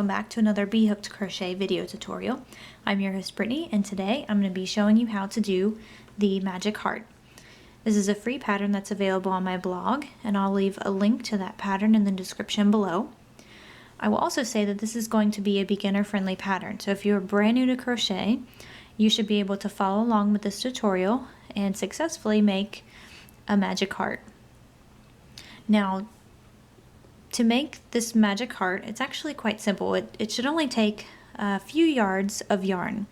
welcome back to another B.Hooked crochet video tutorial. I'm your host Brittany, and today I'm going to be showing you how to do the magic heart. This is a free pattern that's available on my blog, and I'll leave a link to that pattern in the description below. I will also say that this is going to be a beginner-friendly pattern, so if you're brand new to crochet, you should be able to follow along with this tutorial and successfully make a magic heart. Now, to make this magic heart, it's actually quite simple. It should only take a few yards of yarn.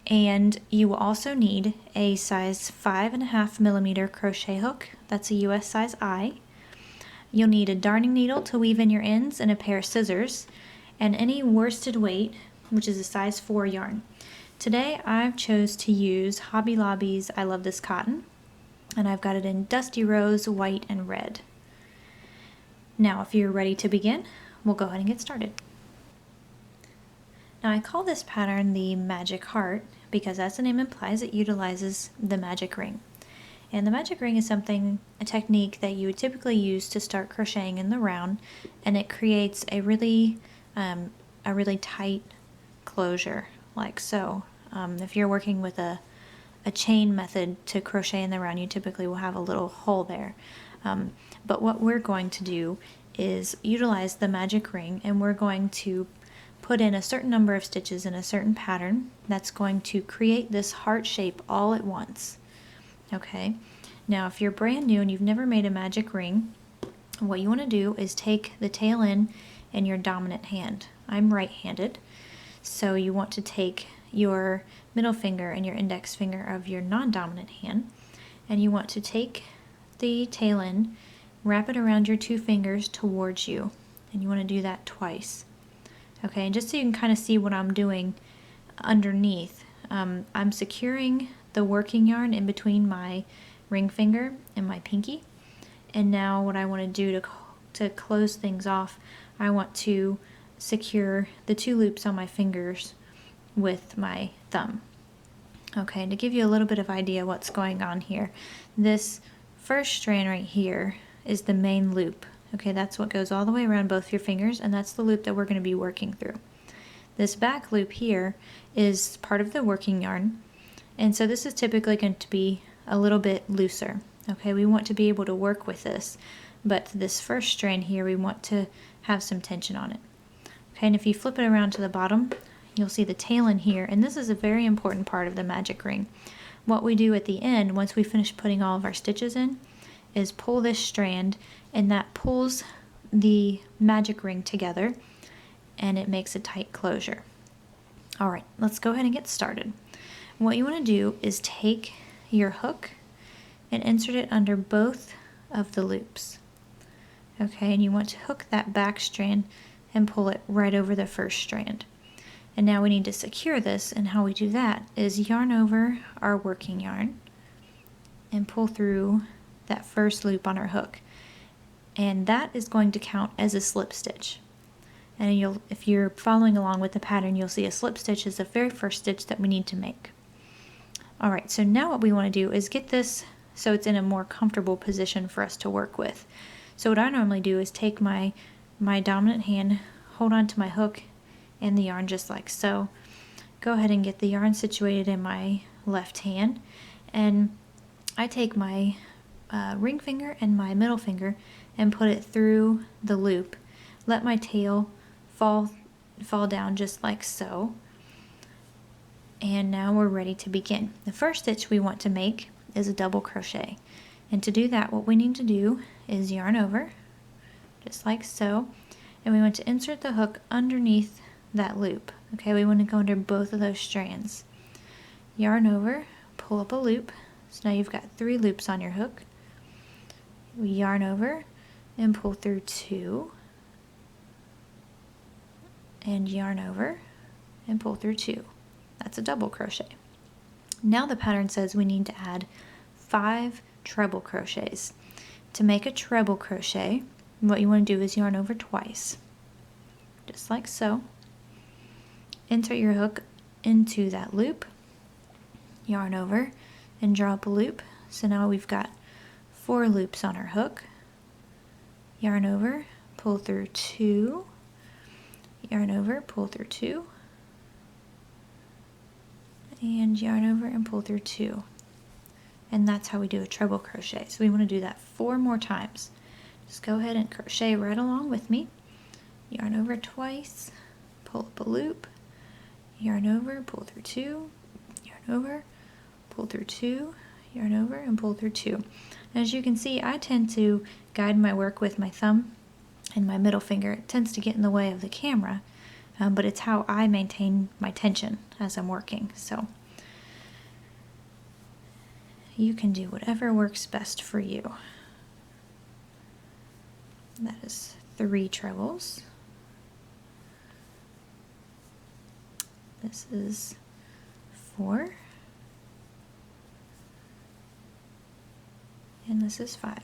And you will also need a size 5.5 millimeter crochet hook. That's a US size I. You'll need a darning needle to weave in your ends and a pair of scissors and any worsted weight, which is a size 4 yarn. Today I've chose to use Hobby Lobby's I Love This Cotton, and I've got it in Dusty Rose, white, and red. Now, if you're ready to begin, we'll go ahead and get started. Now, I call this pattern the magic heart because, as the name implies, it utilizes the magic ring. And the magic ring is a technique that you would typically use to start crocheting in the round, and it creates a really tight closure, like so. If you're working with a chain method to crochet in the round, you typically will have a little hole there. But what we're going to do is utilize the magic ring, and we're going to put in a certain number of stitches in a certain pattern that's going to create this heart shape all at once. Okay, now if you're brand new and you've never made a magic ring, what you want to do is take the tail end in your dominant hand. I'm right-handed, so you want to take your middle finger and your index finger of your non-dominant hand, and you want to take the tail end, wrap it around your two fingers towards you, and you want to do that twice. Okay, and just so you can kind of see what I'm doing underneath, I'm securing the working yarn in between my ring finger and my pinky, and now what I want to do to close things off, I want to secure the two loops on my fingers with my thumb. Okay, to give you a little bit of idea what's going on here, this first strand right here is the main loop. Okay, that's what goes all the way around both your fingers, and that's the loop that we're going to be working through. This back loop here is part of the working yarn, and so this is typically going to be a little bit looser. Okay, we want to be able to work with this, but this first strand here, we want to have some tension on it. Okay, and if you flip it around to the bottom, you'll see the tail end here, and this is a very important part of the magic ring. What we do at the end, once we finish putting all of our stitches in, is pull this strand, and that pulls the magic ring together, and it makes a tight closure. Alright, let's go ahead and get started. What you want to do is take your hook and insert it under both of the loops. Okay, and you want to hook that back strand and pull it right over the first strand. And now we need to secure this, and how we do that is yarn over our working yarn and pull through that first loop on our hook. And that is going to count as a slip stitch. And if you're following along with the pattern, you'll see a slip stitch is the very first stitch that we need to make. Alright, so now what we want to do is get this so it's in a more comfortable position for us to work with. So what I normally do is take my dominant hand, hold on to my hook and the yarn just like so. Go ahead and get the yarn situated in my left hand, and I take my ring finger and my middle finger and put it through the loop. Let my tail fall down just like so. And now we're ready to begin. The first stitch we want to make is a double crochet. And to do that, what we need to do is yarn over, just like so. And we want to insert the hook underneath that loop. Okay, we want to go under both of those strands. Yarn over, pull up a loop. So now you've got 3 loops on your hook. We yarn over and pull through 2. And yarn over and pull through 2. That's a double crochet. Now the pattern says we need to add 5 treble crochets. To make a treble crochet, what you want to do is yarn over twice, just like so. Insert your hook into that loop, yarn over, and draw up a loop. So now we've got 4 loops on our hook. Yarn over, pull through 2, yarn over, pull through 2, and yarn over and pull through 2. And that's how we do a treble crochet. So we want to do that 4 more times. Just go ahead and crochet right along with me. Yarn over twice, pull up a loop, yarn over, pull through 2, yarn over, pull through 2, yarn over, and pull through 2. As you can see, I tend to guide my work with my thumb and my middle finger. It tends to get in the way of the camera, but it's how I maintain my tension as I'm working. So you can do whatever works best for you. That is 3 trebles. This is 4. And this is 5.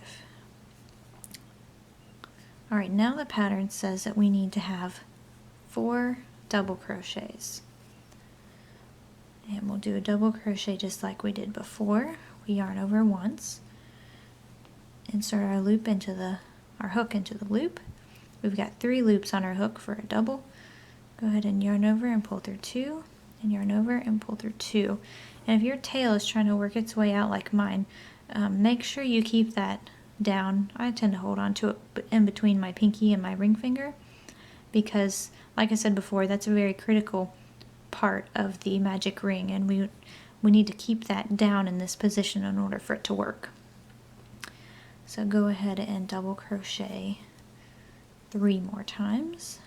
Alright, now the pattern says that we need to have 4 double crochets. And we'll do a double crochet just like we did before. We yarn over once, insert our loop into our hook into the loop. We've got 3 loops on our hook for a double. Go ahead and yarn over and pull through 2, and yarn over and pull through 2. And if your tail is trying to work its way out like mine, make sure you keep that down. I tend to hold on to it in between my pinky and my ring finger because, like I said before, that's a very critical part of the magic ring, and we need to keep that down in this position in order for it to work. So go ahead and double crochet 3 more times.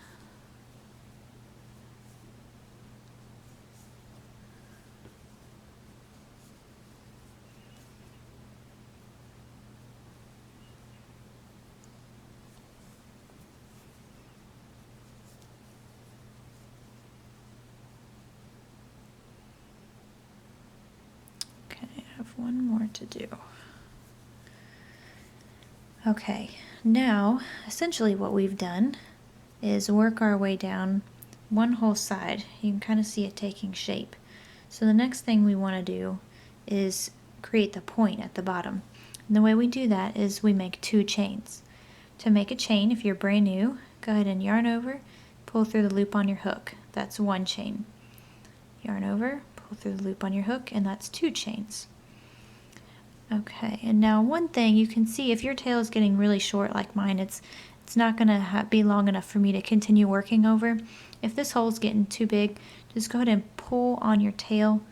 One more to do. Okay, now essentially what we've done is work our way down one whole side. You can kind of see it taking shape. So the next thing we want to do is create the point at the bottom. And the way we do that is we make 2 chains. To make a chain, if you're brand new, go ahead and yarn over, pull through the loop on your hook. That's 1 chain. Yarn over, pull through the loop on your hook, and that's 2 chains. Okay, and now one thing you can see, if your tail is getting really short like mine, it's not going to be long enough for me to continue working over. If this hole's getting too big, just go ahead and pull on your tail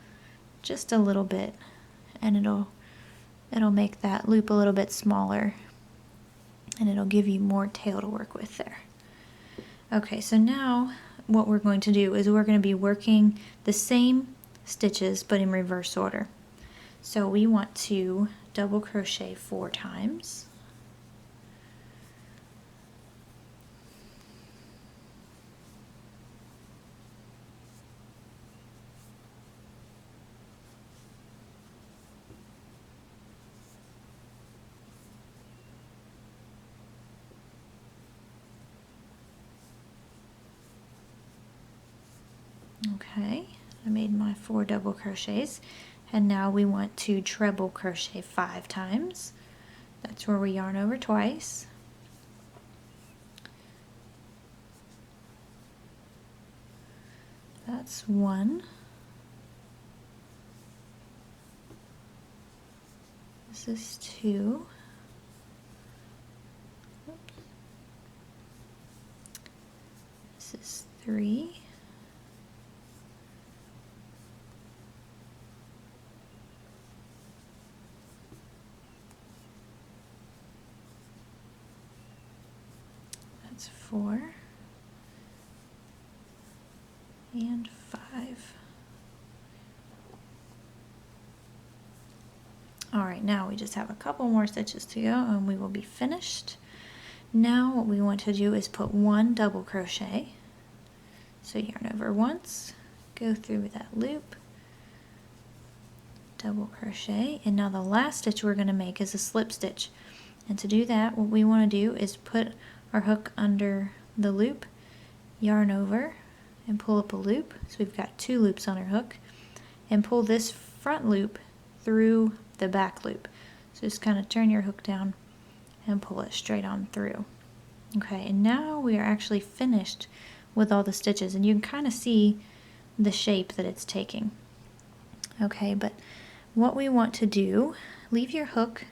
just a little bit, and it'll make that loop a little bit smaller, and it'll give you more tail to work with there. Okay, so now what we're going to do is we're going to be working the same stitches but in reverse order. So we want to double crochet 4 times. Okay, I made my 4 double crochets. And now we want to treble crochet 5 times. That's where we yarn over twice. That's 1. This is 2. Oops. This is 3. That's 4 and 5. Alright, now we just have a couple more stitches to go and we will be finished. Now what we want to do is put 1 double crochet. So yarn over once, go through that loop, double crochet, and now the last stitch we're going to make is a slip stitch. And to do that, what we want to do is put our hook under the loop, yarn over, and pull up a loop. So we've got 2 loops on our hook, and pull this front loop through the back loop. So just kind of turn your hook down and pull it straight on through. Okay, and now we are actually finished with all the stitches, and you can kind of see the shape that it's taking. Okay, but what we want to do, leave your hook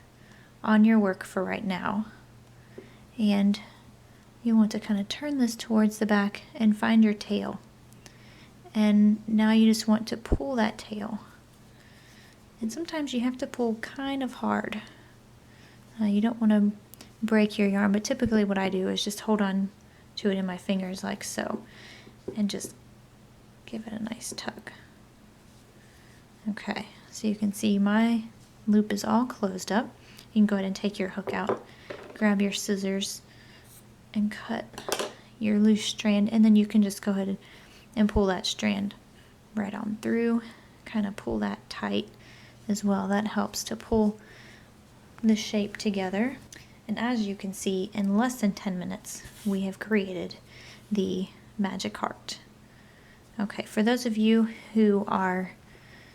on your work for right now, and you want to kind of turn this towards the back and find your tail. And now you just want to pull that tail. And sometimes you have to pull kind of hard. You don't want to break your yarn, but typically what I do is just hold on to it in my fingers like so, and just give it a nice tug. Okay, so you can see my loop is all closed up. You can go ahead and take your hook out, grab your scissors, and cut your loose strand, and then you can just go ahead and pull that strand right on through. Kind of pull that tight as well. That helps to pull the shape together. And as you can see, in less than 10 minutes, we have created the magic heart. Okay, for those of you who are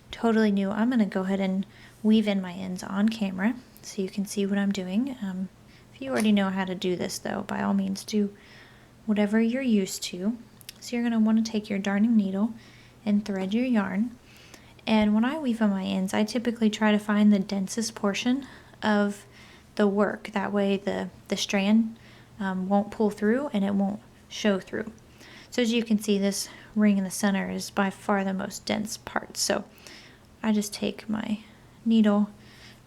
totally new, I'm going to go ahead and weave in my ends on camera so you can see what I'm doing. If you already know how to do this though, by all means do whatever you're used to. So you're going to want to take your darning needle and thread your yarn. And when I weave on my ends, I typically try to find the densest portion of the work. That way the strand won't pull through and it won't show through. So as you can see, this ring in the center is by far the most dense part. So I just take my needle,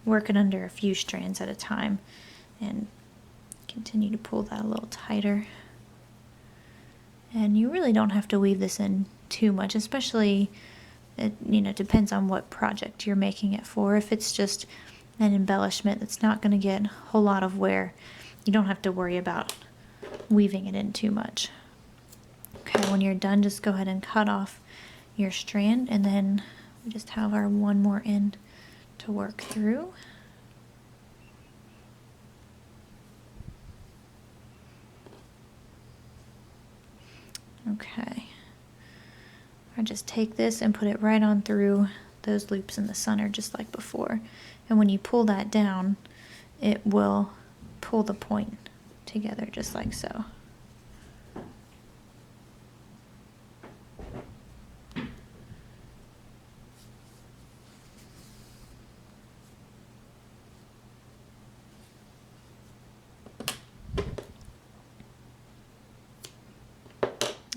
work it under a few strands at a time, and continue to pull that a little tighter. And you really don't have to weave this in too much, especially, it depends on what project you're making it for. If it's just an embellishment that's not going to get a whole lot of wear, you don't have to worry about weaving it in too much. Okay, when you're done, just go ahead and cut off your strand, and then we just have our one more end to work through. Okay, I just take this and put it right on through those loops in the center just like before. And when you pull that down, it will pull the point together just like so.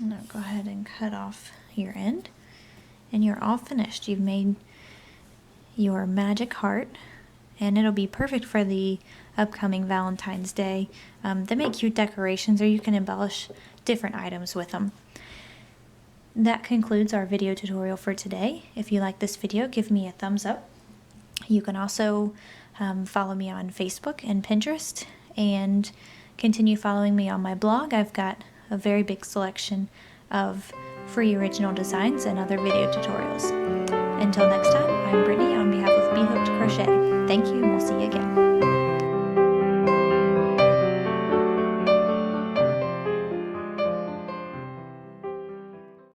Now go ahead and cut off your end, and you're all finished. You've made your magic heart, and it'll be perfect for the upcoming Valentine's Day. They make cute decorations, or you can embellish different items with them. That concludes our video tutorial for today. If you like this video, give me a thumbs up. You can also follow me on Facebook and Pinterest, and continue following me on my blog. I've got a very big selection of free original designs and other video tutorials. Until next time, I'm Brittany on behalf of B.Hooked Crochet. Thank you, and we'll see you again.